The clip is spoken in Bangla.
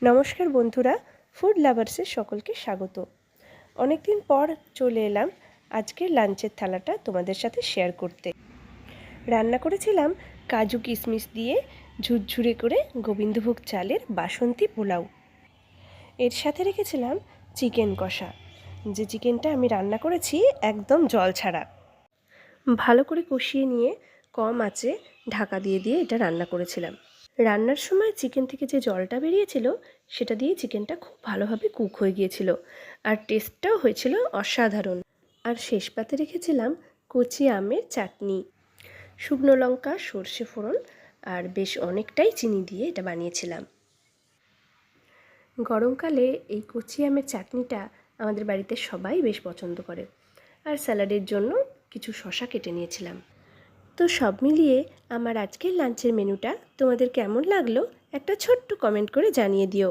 নমস্কার বন্ধুরা, ফুড লাভার্সের সকলকে স্বাগত। অনেক দিন পর চলে এলাম আজকের লাঞ্চের থালাটা তোমাদের সাথে শেয়ার করতে। রান্না করেছিলাম কাজু কিশমিশ দিয়ে ঝুরঝুরে করে গোবিন্দভোগ চালের বাসন্তী পোলাও। এর সাথে রেখেছিলাম চিকেন কষা, যে চিকেনটা আমি রান্না করেছি একদম জল ছাড়া। ভালো করে কষিয়ে নিয়ে কম আঁচে ঢাকা দিয়ে এটা রান্না করেছিলাম। রান্নার সময় চিকেন থেকে যে জলটা বেরিয়েছিল সেটা দিয়ে চিকেনটা খুব ভালোভাবে কুক হয়ে গিয়েছিল, আর টেস্টটাও হয়েছিল অসাধারণ। আর শেষ পাতে রেখেছিলাম কচি আমের চাটনি, শুকনো লঙ্কা, সর্ষে ফোড়ন আর বেশ অনেকটাই চিনি দিয়ে এটা বানিয়েছিলাম। গরমকালে এই কচি আমের চাটনিটা আমাদের বাড়িতে সবাই বেশ পছন্দ করে। আর স্যালাডের জন্য কিছু শসা কেটে নিয়েছিলাম। তো সব মিলিয়ে আমার আজকের লাঞ্চের মেনুটা তোমাদের কেমন লাগলো একটা ছোট্ট কমেন্ট করে জানিয়ে দিও।